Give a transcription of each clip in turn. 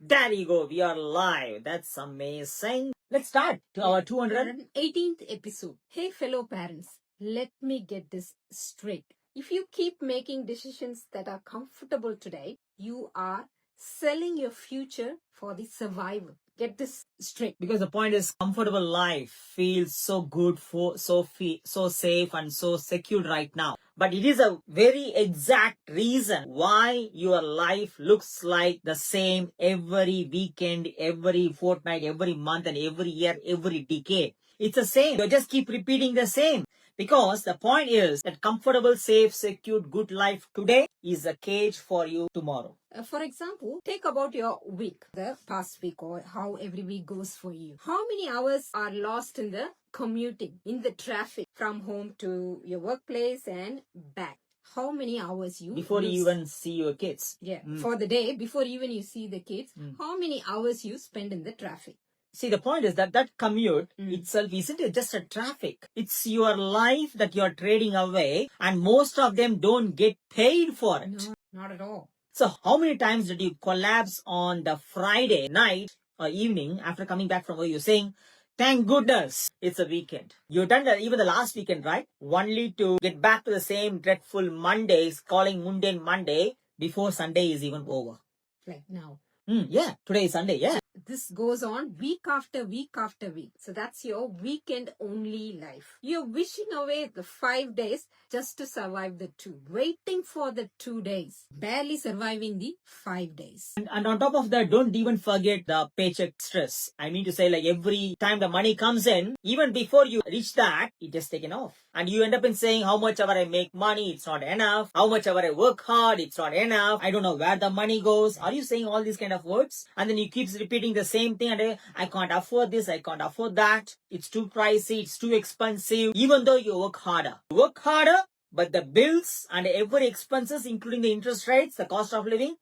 There you go. We are live. That's amazing. Let's start to our 218th episode. Hey, fellow parents, let me get this straight. If you keep making decisions that are comfortable today, you are selling your future for the survival. Get this straight. Because the point is, comfortable life feels so good, for so safe and so secure right now. But it is a very exact reason why your life looks like the same every weekend, every fortnight, every month, and every year, every decade. It's the same. You just keep repeating the same. Because the point is that comfortable, safe, secure, good life today is a cage for you tomorrow. For example, take about your week, the past week, or how every week goes for you. How many hours are lost in the commuting, in the traffic from home to your workplace and back? How many hours you Before lose? you even see your kids. For the day, before even you see the kids, how many hours you spend in the traffic? See, the point is that commute itself isn't it just a traffic. It's your life that you're trading away, and most of them don't get paid for it. No, not at all. So how many times did you collapse on the Friday night or evening after coming back from where you're saying, thank goodness it's a weekend. You've done that even the last weekend, right? Only to get back to the same dreadful Mondays, calling mundane Monday before Sunday is even over. Like now. Yeah, today is Sunday, yeah. This goes on week after week after week. So that's your weekend only life. You're wishing away the 5 days just to survive the 2. Waiting for the 2 days. Barely surviving the 5 days. And on top of that, don't even forget the paycheck stress. I mean to say, like, every time the money comes in, even before you reach that, it just taken off. And you end up in saying, how much ever I make money, it's not enough. How much ever I work hard, it's not enough. I don't know where the money goes. Are you saying all these kind of words? And then you keep repeating the same thing, and I can't afford this, I can't afford that. It's too pricey, it's too expensive. Even though you work harder. You work harder, but the bills and every expenses, including the interest rates, the cost of living,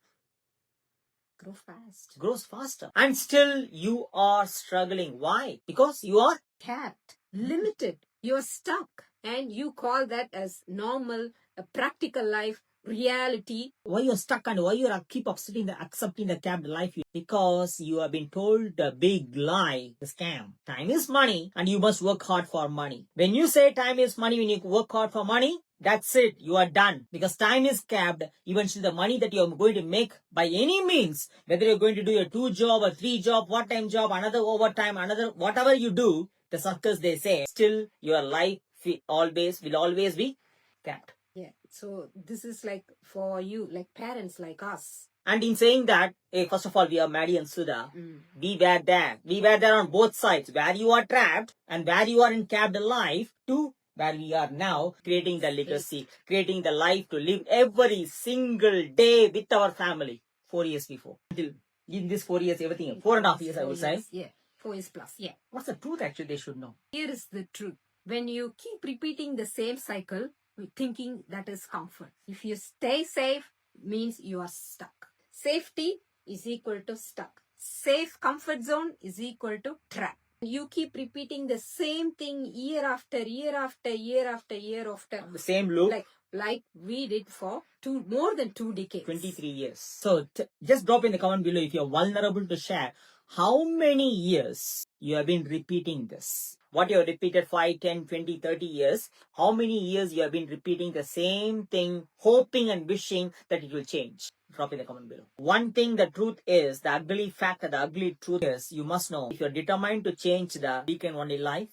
grows faster. And still you are struggling. Why? Because you are capped, limited. You're stuck. And you call that as normal, a practical life, reality. Why you're stuck and why you are keep accepting the capped life? Because you have been told the big lie, the scam. Time is money and you must work hard for money. When you say time is money, when you work hard for money, that's it. You are done. Because time is capped. Eventually the money that you're going to make by any means, whether you're going to do a 2 job or 3 job, part-time job, another overtime, another whatever you do, the suckers they say, still your life will always be capped. Yeah. So this is like for you, like parents like us. And in saying that, first of all, we are Maddie and Sudha. We were there. We were there on both sides, where you are trapped and where you are in capped life, to where we are now, creating the legacy, creating the life to live every single day with our family. 4 years before. Until in this 4 years, everything, 4.5 years, I would say. Yeah, 4 years plus. Yeah. What's the truth actually they should know? Here is the truth. When you keep repeating the same cycle, thinking that is comfort. If you stay safe, means you are stuck. Safety is equal to stuck. Safe comfort zone is equal to trap. You keep repeating the same thing year after year after year after year after. The same loop. Like we did for more than 2 decades. 23 years. So just drop in the comment below if you're vulnerable to share how many years you have been repeating this. What you have repeated 5, 10, 20, 30 years. How many years you have been repeating the same thing, hoping and wishing that it will change. Drop in the comment below. One thing, the truth is, the ugly fact, the ugly truth is, you must know, if you're determined to change the weekend only life,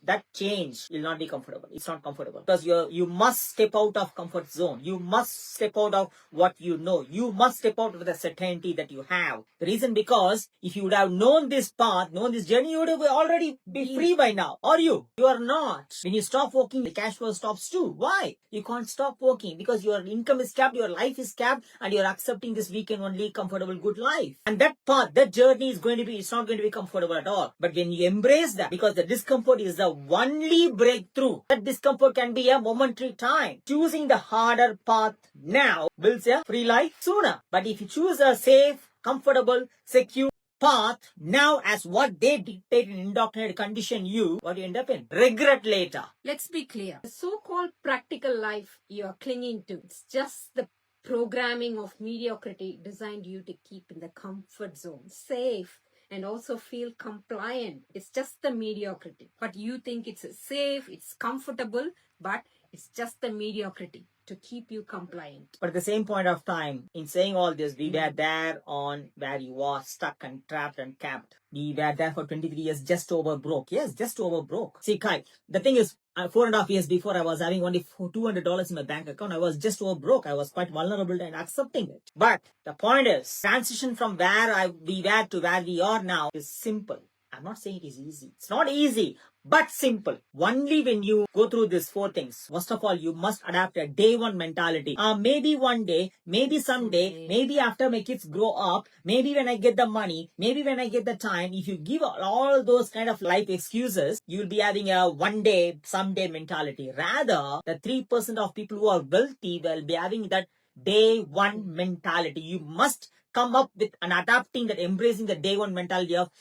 that change will not be comfortable. It's not comfortable. Because you must step out of comfort zone. You must step out of what you know. You must step out of the certainty that you have. The reason, because if you would have known this path, known this journey, you would have already be free by now. Or you are not. When you stop working, the cash flow stops too. Why? You can't stop working because your income is capped, your life is capped, and you're accepting this weekend only comfortable good life. And that path, that journey is it's not going to be comfortable at all. But when you embrace that, because the discomfort is the only breakthrough. That discomfort can be a momentary time. Choosing the harder path now builds a free life sooner. But if you choose a safe, comfortable, secure path now as what they dictate and indoctrinate condition you, what you end up in? Regret later. Let's be clear. The so-called practical life you are clinging to, it's just the programming of mediocrity designed you to keep in the comfort zone, safe, and also feel compliant. It's just the mediocrity. But you think it's safe, it's comfortable, but it's just the mediocrity to keep you compliant. But at the same point of time, in saying all this, we were there on where you are stuck and trapped and camped. We were there for 23 years, just over broke. Yes, just over broke. See, Kai, the thing is, 4.5 years before, I was having only $200 in my bank account. I was just over broke. I was quite vulnerable and accepting it. But the point is, transition from where we were to where we are now is simple. I'm not saying it is easy. It's not easy, but simple. Only when you go through these 4 things. First of all, you must adapt a day one mentality. Maybe one day, maybe someday, maybe after my kids grow up, maybe when I get the money, maybe when I get the time. If you give all those kind of life excuses, you'll be having a one day, someday mentality. Rather, the 3% of people who are wealthy will be having that day one mentality. You must come up with and adapting that, embracing the day one mentality of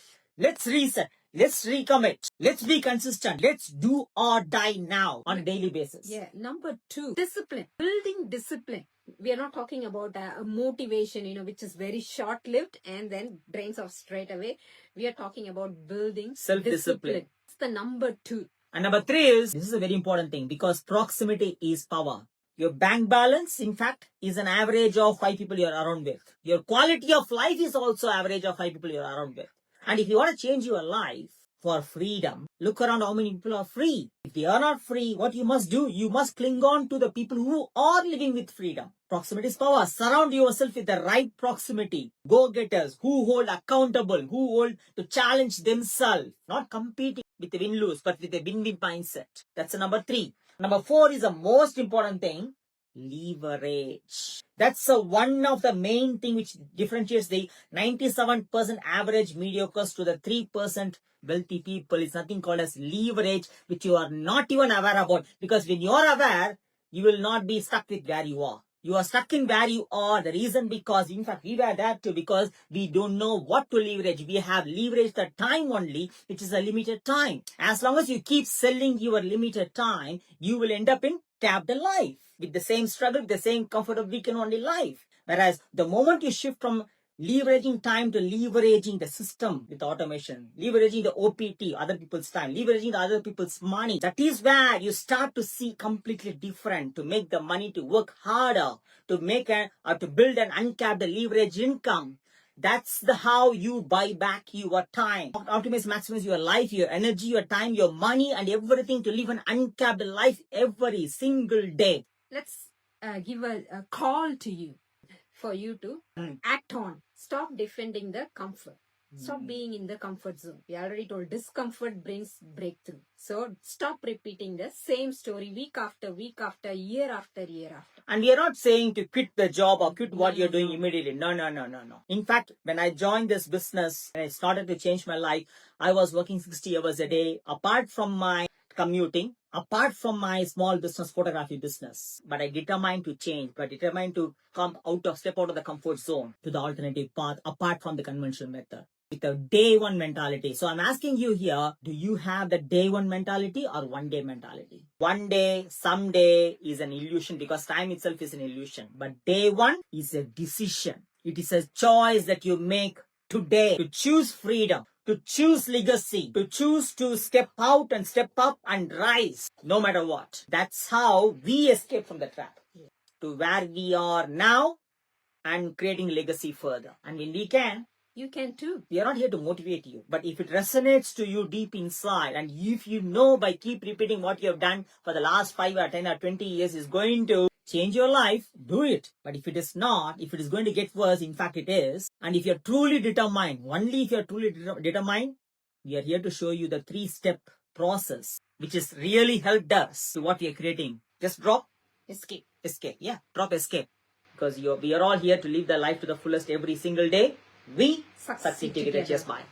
let's reset, let's recommit, let's be consistent, let's do or die now on a daily basis. Yeah. Number 2, discipline. Building discipline. We are not talking about a motivation, which is very short-lived and then drains off straight away. We are talking about building Self-discipline. It's the number 2. And number 3 is, this is a very important thing because proximity is power. Your bank balance, in fact, is an average of 5 people you're around with. Your quality of life is also average of 5 people you're around with. And if you want to change your life for freedom, look around how many people are free. If they are not free, what you must do, you must cling on to the people who are living with freedom. Proximity is power. Surround yourself with the right proximity. Go-getters who hold accountable, who hold to challenge themselves, not competing with the win-lose, but with a win-win mindset. That's the number 3. Number 4 is the most important thing. Leverage. That's one of the main thing which differentiates the 97% average mediocres to the 3% wealthy people. It's nothing called as leverage, which you are not even aware about. Because when you are aware, you will not be stuck with where you are. You are stuck in where you are. The reason because, in fact, we were there too because we don't know what to leverage. We have leveraged the time only, which is a limited time. As long as you keep selling your limited time, you will end up in tapped life with the same struggle, with the same comfort of weekend only life. Whereas the moment you shift from leveraging time to leveraging the system with automation, leveraging the OPT, other people's time, leveraging the other people's money, that is where you start to see completely different, to make the money to work harder, to make to build an uncapped leverage income. That's how you buy back your time. Optimize, maximize your life, your energy, your time, your money, and everything to live an uncapped life every single day. Let's give a call to you for you to act on. Stop defending the comfort. Stop being in the comfort zone. We already told discomfort brings breakthrough. So stop repeating the same story week after week after year after year after. And we are not saying to quit the job or quit what you're doing immediately. No. In fact, when I joined this business and I started to change my life, I was working 60 hours a day apart from my commuting, apart from my small business, photography business. But I determined to change, but determined to step out of the comfort zone to the alternative path apart from the conventional method. With a day one mentality. So I'm asking you here, do you have the day one mentality or one day mentality? One day, someday is an illusion because time itself is an illusion. But day one is a decision. It is a choice that you make today to choose freedom, to choose legacy, to choose to step out and step up and rise no matter what. That's how we escape from the trap to where we are now and creating legacy further. And when we can, you can too. We are not here to motivate you, but if it resonates to you deep inside, and if you know by keep repeating what you have done for the last 5 or 10 or 20 years is going to change your life, do it. But if it is not, if it is going to get worse, in fact it is, and if you're truly determined, only if you're truly determined, we are here to show you the 3-step process, which has really helped us to what we are creating. Just drop, escape. Yeah, drop escape. Because we are all here to live the life to the fullest every single day. We succeed together. Just bye.